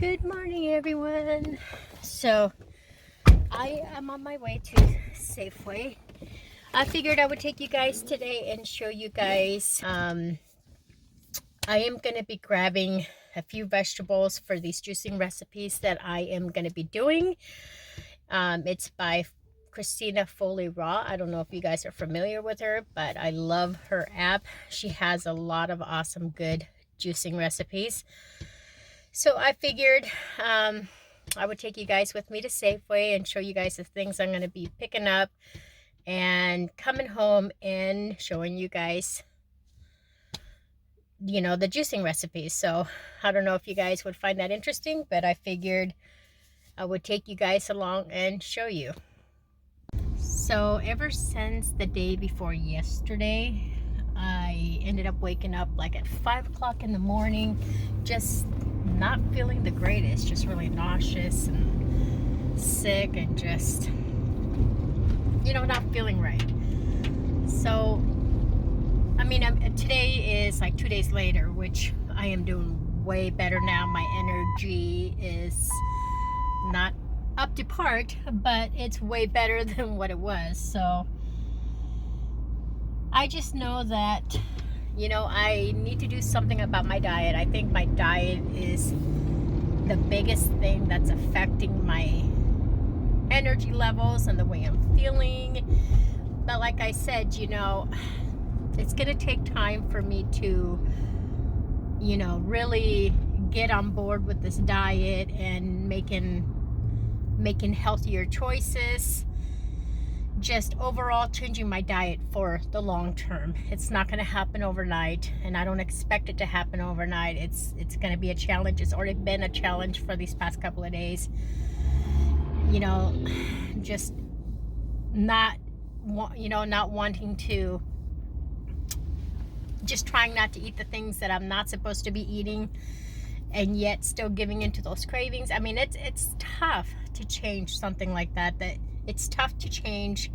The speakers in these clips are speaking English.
Good morning, everyone. So I am on my way to Safeway. I figured I would take you guys today and show you guys. I am going to be grabbing a few vegetables for these juicing recipes that I am going to be doing. It's by Christina Foley Raw. I don't know if you guys are familiar with her, but I love her app. She has a lot of awesome, good juicing recipes. So I figured I would take you guys with me to Safeway and show you guys the things I'm going to be picking up and coming home and showing you guys, the juicing recipes. So I don't know if you guys would find that interesting, but I figured I would take you guys along and show you. So ever since the day before yesterday, I ended up waking up like at 5 o'clock in the morning, just not feeling the greatest, just really nauseous and sick and just, not feeling right. So, today is like 2 days later, which I am doing way better now. My energy is not up to part, but it's way better than what it was. So I just know that, I need to do something about my diet. I think my diet is the biggest thing that's affecting my energy levels and the way I'm feeling. But like I said, it's going to take time for me to, really get on board with this diet and making healthier choices. Just overall changing my diet for the long term. It's not going to happen overnight, and I don't expect it to happen overnight. It's going to be a challenge. It's already been a challenge for these past couple of days. Just not wanting to, just trying not to eat the things that I'm not supposed to be eating, and yet still giving into those cravings. It's tough to change something like that. It's tough to change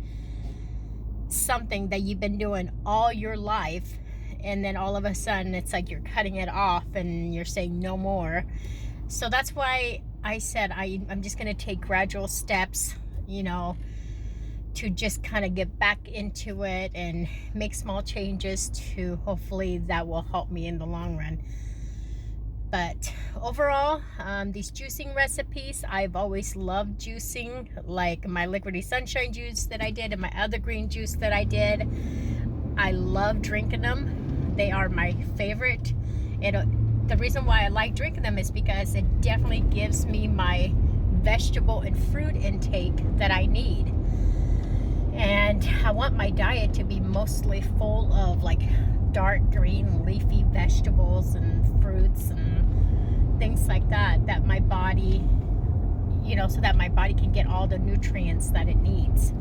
something that you've been doing all your life, and then all of a sudden it's like you're cutting it off and you're saying no more. So that's why I said I'm just going to take gradual steps, to just kind of get back into it and make small changes to hopefully that will help me in the long run. But overall, these juicing recipes, I've always loved juicing, like my Liquidy Sunshine juice that I did and my other green juice that I did. I love drinking them. They are my favorite. The reason why I like drinking them is because it definitely gives me my vegetable and fruit intake that I need. And I want my diet to be mostly full of like dark green leafy vegetables and fruits and things like that my body, so that my body can get all the nutrients that it needs.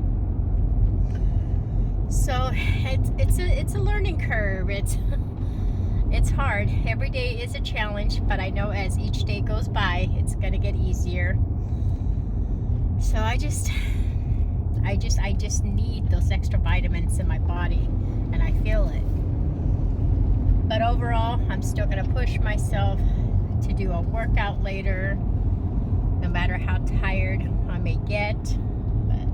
So it's a learning curve. It's hard. Every day is a challenge, but I know as each day goes by, it's gonna get easier. So I just need those extra vitamins in my body, and I feel it. But overall, I'm still going to push myself to do a workout later, no matter how tired I may get. But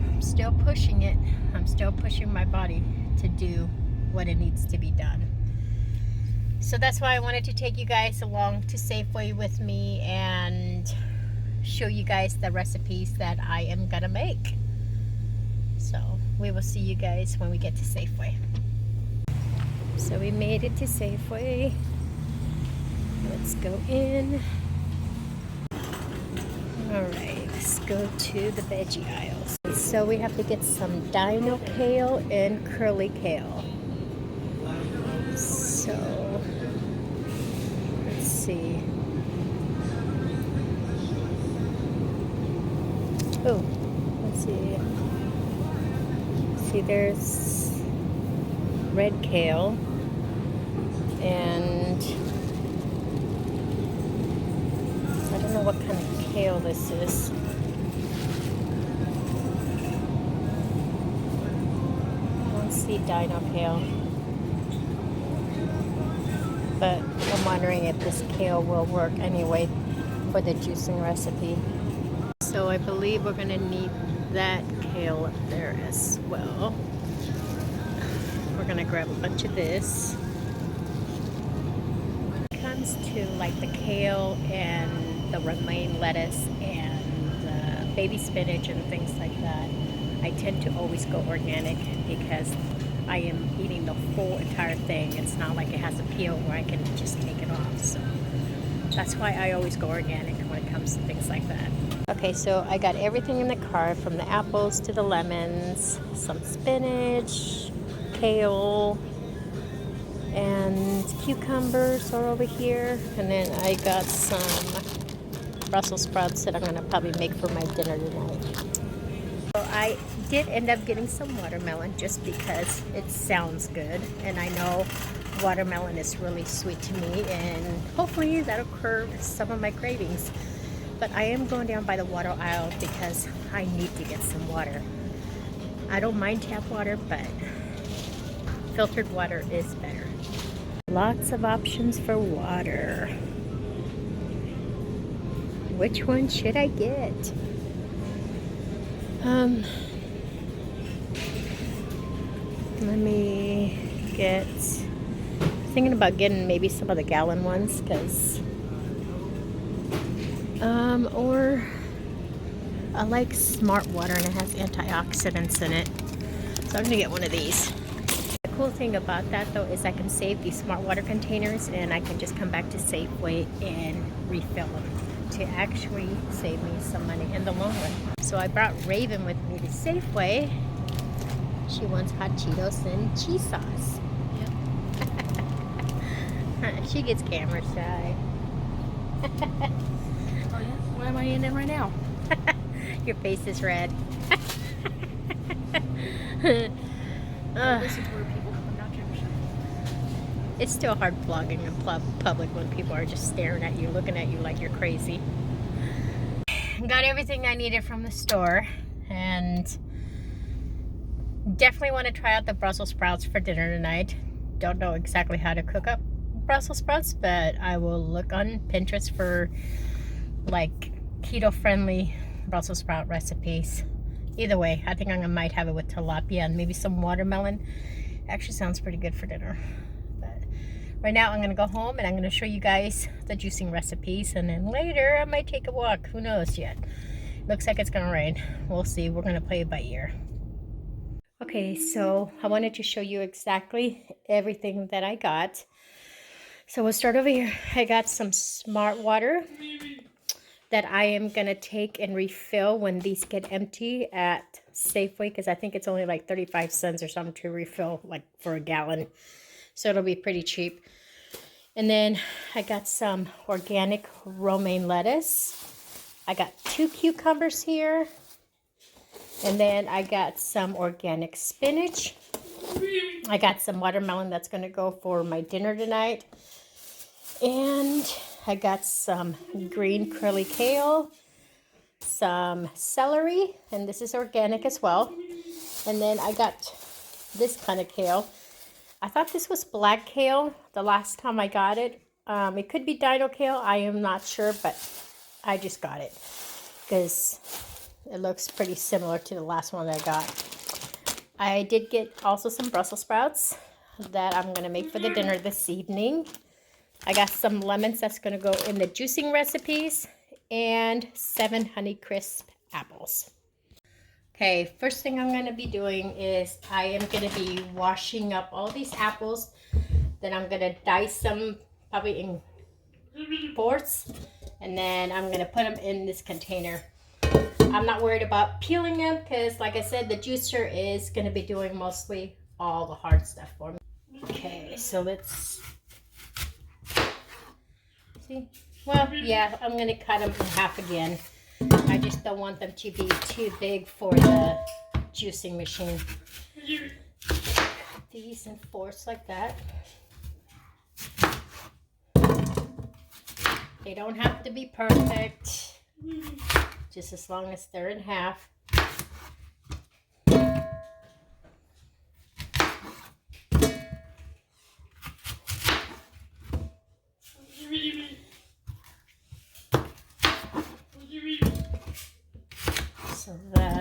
I'm still pushing it. I'm still pushing my body to do what it needs to be done. So that's why I wanted to take you guys along to Safeway with me and show you guys the recipes that I am going to make. So we will see you guys when we get to Safeway. So we made it to Safeway. Let's go in. Alright, let's go to the veggie aisles. So we have to get some dino kale and curly kale. So let's see. Oh, let's see. See, there's red kale and I don't know what kind of kale this is. I don't see dino kale. but I'm wondering if this kale will work anyway for the juicing recipe. So I believe we're gonna need that kale up there as well. We're gonna grab a bunch of this. When it comes to like the kale and the romaine lettuce and baby spinach and things like that, I tend to always go organic because I am eating the whole entire thing. It's not like it has a peel where I can just take it off. So that's why I always go organic when it comes to things like that. Okay, so I got everything in the cart from the apples to the lemons, some spinach, kale, and cucumbers are over here. And then I got some Brussels sprouts that I'm gonna probably make for my dinner tonight. So I did end up getting some watermelon just because it sounds good, and I know watermelon is really sweet to me, and hopefully that'll curb some of my cravings. But I am going down by the water aisle because I need to get some water. I don't mind tap water, but filtered water is better. Lots of options for water. Which one should I get? Let me get, thinking about getting maybe some of the gallon ones, because or I like Smart Water and it has antioxidants in it, so I'm gonna get one of these. The cool thing about that though is I can save these Smart Water containers and I can just come back to Safeway and refill them to actually save me some money in the long run. So I brought Raven with me to Safeway. She wants hot Cheetos and cheese sauce. Yep. She gets camera shy. Oh yeah? Why am I in it right now? Your face is red. Listen to where people come not camera shy. It's still hard vlogging in public when people are just staring at you, looking at you like you're crazy. Got everything I needed from the store, and definitely want to try out the Brussels sprouts for dinner tonight. Don't know exactly how to cook up Brussels sprouts, but I will look on Pinterest for like keto-friendly Brussels sprout recipes. Either way, I think I might have it with tilapia and maybe some watermelon. Actually sounds pretty good for dinner. But right now I'm gonna go home and I'm gonna show you guys the juicing recipes, and then later I might take a walk. Who knows yet? Looks like it's gonna rain. We'll see. We're gonna play it by ear. Okay, so I wanted to show you exactly everything that I got. So we'll start over here. I got some Smart Water that I am gonna take and refill when these get empty at Safeway, because I think it's only like 35 cents or something to refill, like for a gallon. So it'll be pretty cheap. And then I got some organic romaine lettuce. I got 2 cucumbers here. And then I got some organic spinach. I got some watermelon that's gonna go for my dinner tonight. And I got some green curly kale, some celery, and this is organic as well. And then I got this kind of kale. I thought this was black kale the last time I got it. It could be dino kale, I am not sure, but I just got it because it looks pretty similar to the last one that I got. I did get also some Brussels sprouts that I'm gonna make for the dinner this evening. I got some lemons that's going to go in the juicing recipes, and 7 Honeycrisp apples. Okay, first thing I'm going to be doing is I am going to be washing up all these apples. Then I'm going to dice them probably in fourths, and then I'm going to put them in this container. I'm not worried about peeling them because, like I said, the juicer is going to be doing mostly all the hard stuff for me. Okay, so let's see. Well, yeah, I'm going to cut them in half again. I just don't want them to be too big for the juicing machine. Cut these in fourths like that. They don't have to be perfect, just as long as they're in half.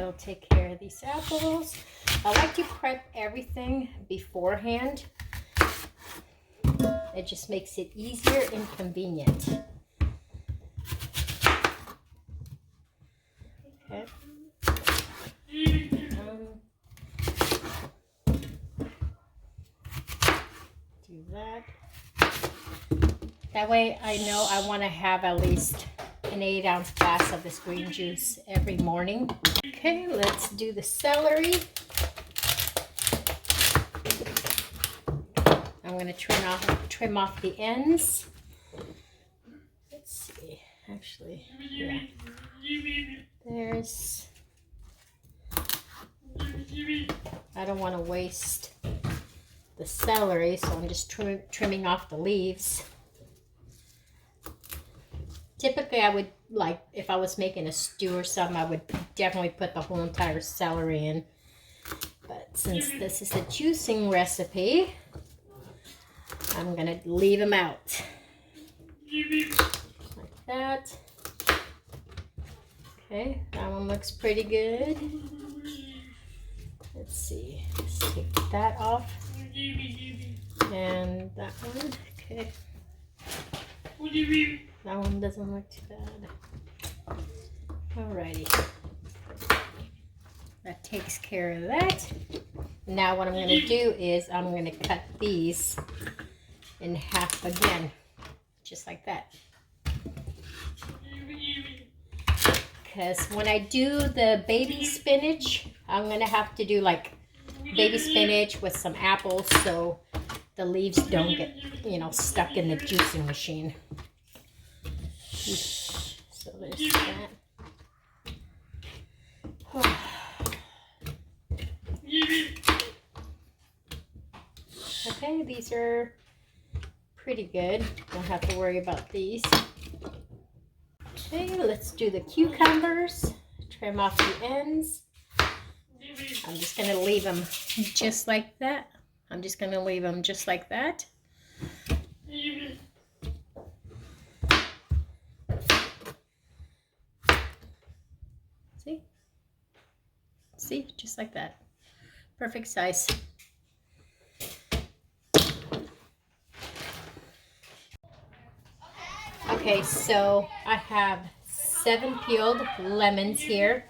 I'll take care of these apples. I like to prep everything beforehand. It just makes it easier and convenient. Okay. Do that. That way I know I want to have at least an 8-ounce glass of this green juice every morning. Okay, let's do the celery. I'm going to trim off the ends. Let's see, actually, yeah. There's, I don't want to waste the celery, so I'm just trimming off the leaves. Typically, I would, like, if I was making a stew or something, I would definitely put the whole entire celery in. But since this is a juicing recipe, I'm going to leave them out. Like that. Okay, that one looks pretty good. Let's see. Let's take that off. And that one. Okay. That one doesn't look too bad. Alrighty. That takes care of that. Now what I'm going to do is I'm going to cut these in half again. Just like that. Because when I do the baby spinach, I'm going to have to do like baby spinach with some apples so the leaves don't get, you know, stuck in the juicing machine. So there's that. Okay, these are pretty good. Don't have to worry about these. Okay, let's do the cucumbers. Trim off the ends. I'm just going to leave them just like that. I'm just going to leave them just like that. See? See? Just like that. Perfect size. Okay, so I have 7 peeled lemons here.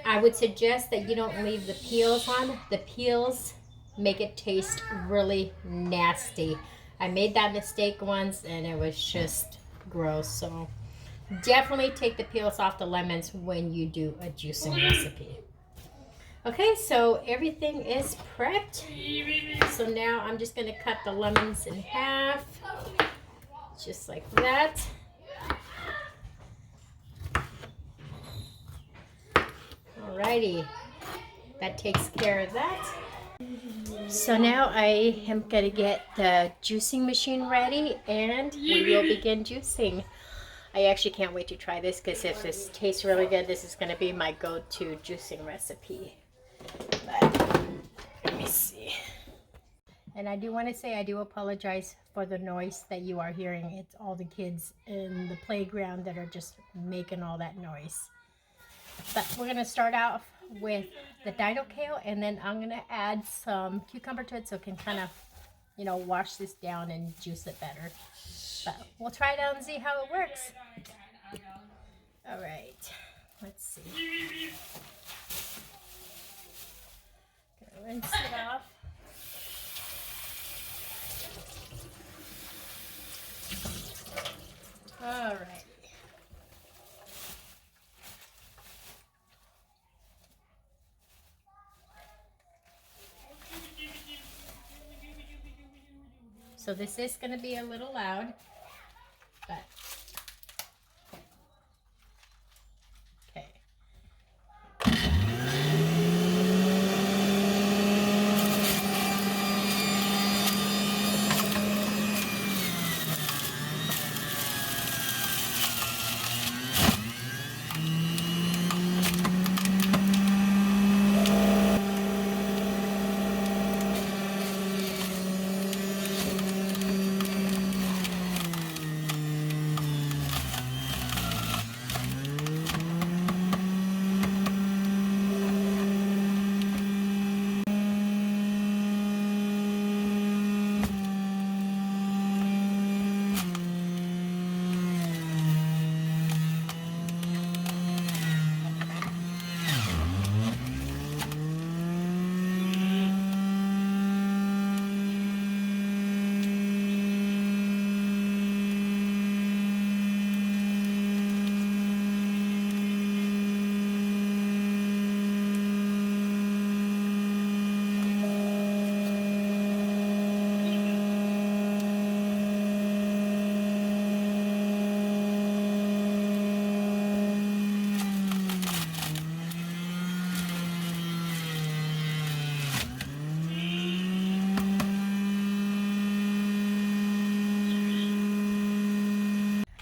I would suggest that you don't leave the peels on. The peels make it taste really nasty. I made that mistake once and it was just gross. So definitely take the peels off the lemons when you do a juicing recipe. Okay, so everything is prepped. So now I'm just going to cut the lemons in half. Just like that. Alrighty, that takes care of that. So now I am gonna get the juicing machine ready and we will begin juicing. I actually can't wait to try this because if this tastes really good, this is gonna be my go-to juicing recipe. But let me see. And I do want to say I do apologize for the noise that you are hearing. It's all the kids in the playground that are just making all that noise. But we're going to start off with the dino kale, and then I'm going to add some cucumber to it so it can kind of, you know, wash this down and juice it better. But we'll try it out and see how it works. All right, let's see. Gonna rinse it off. All right. So this is going to be a little loud, but okay.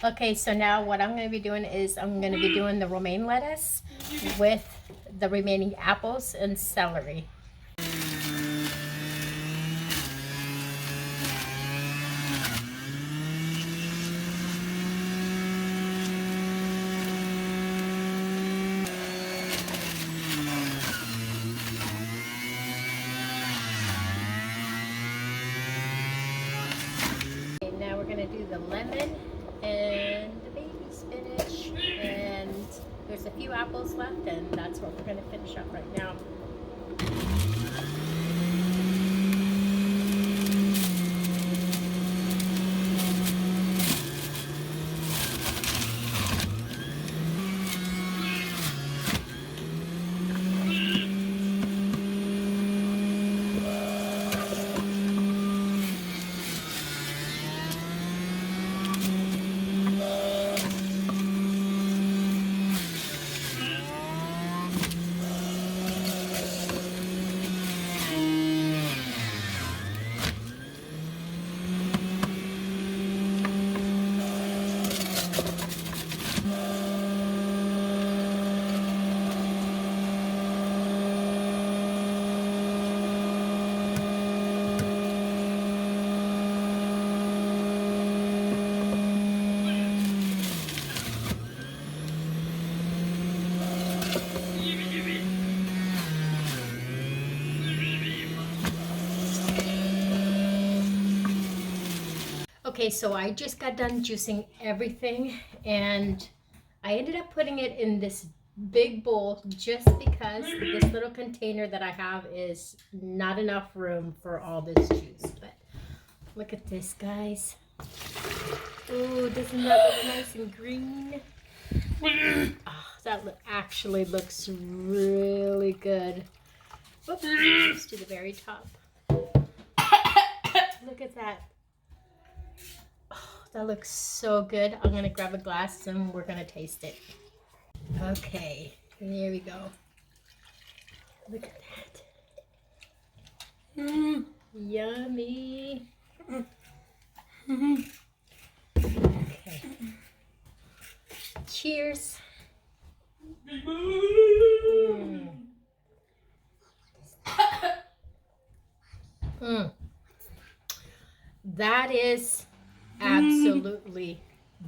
Okay, so now what I'm going to be doing is I'm going to be doing the romaine lettuce with the remaining apples and celery. Okay, now we're going to do the lemon and the baby spinach, and there's a few apples left, and that's what we're going to finish up right now. Okay, so I just got done juicing everything, and I ended up putting it in this big bowl just because this little container that I have is not enough room for all this juice. But look at this, guys. Ooh, doesn't that look nice and green? Oh, that actually looks really good. Whoops, just to the very top. Look at that. That looks so good. I'm gonna grab a glass and we're gonna taste it. Okay, here we go. Look at that. Yummy. Okay. Cheers. That is absolutely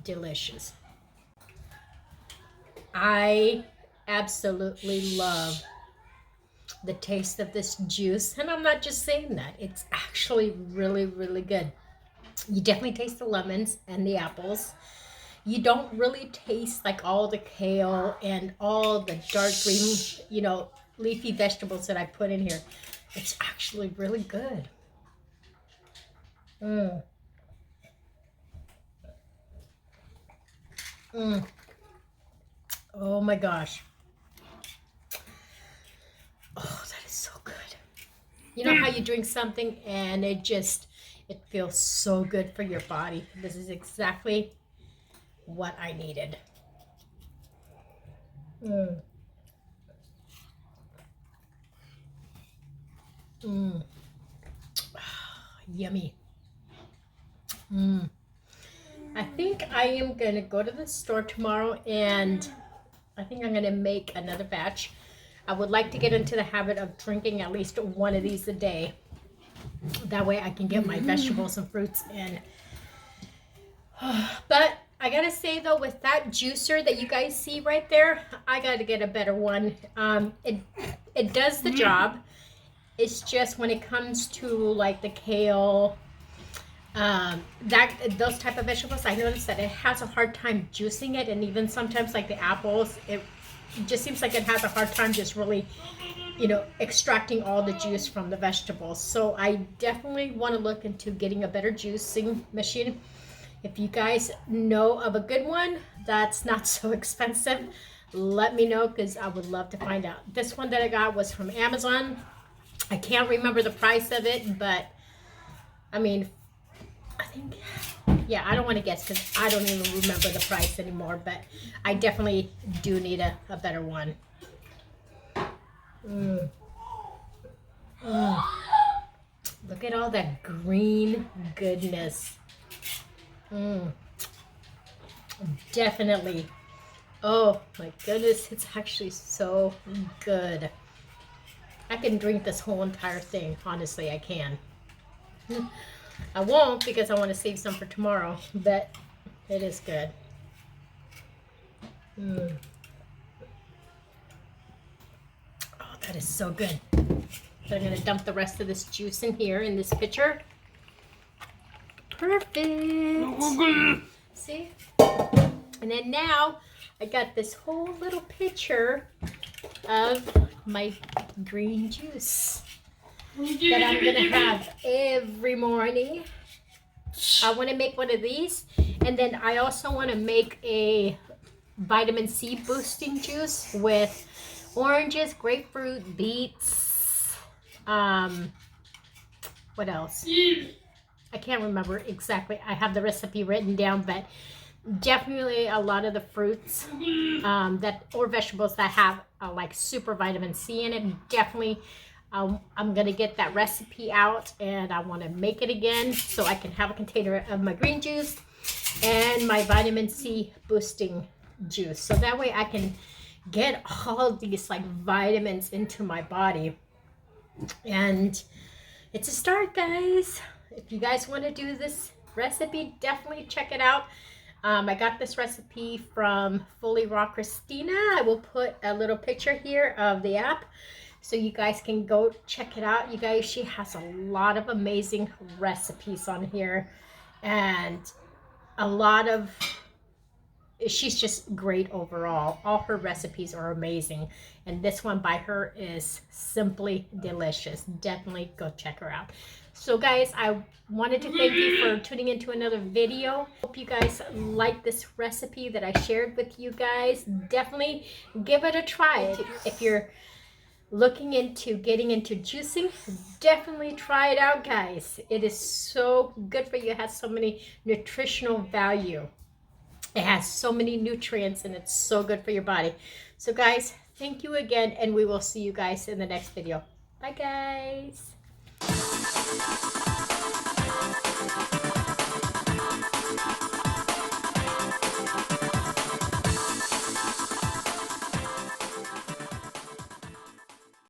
delicious. I absolutely love the taste of this juice, and I'm not just saying that. It's actually really, really good. You definitely taste the lemons and the apples. You don't really taste like all the kale and all the dark green, leafy vegetables that I put in here. It's actually really good. Oh my gosh. Oh, that is so good. You know how you drink something and it feels so good for your body. This is exactly what I needed. Yummy. I think I am gonna go to the store tomorrow, and I think I'm gonna make another batch. I would like to get into the habit of drinking at least one of these a day. That way I can get my vegetables and fruits in. But I gotta say though, with that juicer that you guys see right there, I gotta get a better one. It does the job. It's just when it comes to like the kale, those type of vegetables, I noticed that it has a hard time juicing it, and even sometimes like the apples, it just seems like it has a hard time just really, extracting all the juice from the vegetables. So I definitely want to look into getting a better juicing machine. If you guys know of a good one that's not so expensive, let me know, because I would love to find out. This one that I got was from Amazon. I can't remember the price of it, but I mean, I think, yeah, I don't want to guess because I don't even remember the price anymore, but I definitely do need a better one. Look at all that green goodness. Definitely. Oh my goodness, it's actually so good. I can drink this whole entire thing. Honestly, I can. I won't because I want to save some for tomorrow, but it is good. Mm. Oh, that is so good. So I'm gonna dump the rest of this juice in here in this pitcher. Perfect. See? And then now I got this whole little pitcher of my green juice that I'm gonna have every morning. I want to make one of these, and then I also want to make a vitamin C boosting juice with oranges, grapefruit, beets, what else? I can't remember exactly. I have the recipe written down, but definitely a lot of the fruits that or vegetables that have like super vitamin C in it. Definitely, I'm gonna get that recipe out, and I want to make it again so I can have a container of my green juice and my vitamin C boosting juice, so that way I can get all these like vitamins into my body. And it's a start, guys. If you guys want to do this recipe, definitely check it out. I got this recipe from Fully Raw Christina. I will put a little picture here of the app so you guys can go check it out. You guys, she has a lot of amazing recipes on here, and a lot of, she's just great overall. All her recipes are amazing, and this one by her is simply delicious. Definitely go check her out. So guys, I wanted to thank you for tuning into another video. Hope you guys like this recipe that I shared with you guys. Definitely give it a try. If you're looking into getting into juicing, definitely try it out, guys. It is so good for you. It has so many nutritional value. It has so many nutrients, and it's so good for your body. So guys, thank you again, and we will see you guys in the next video. Bye guys.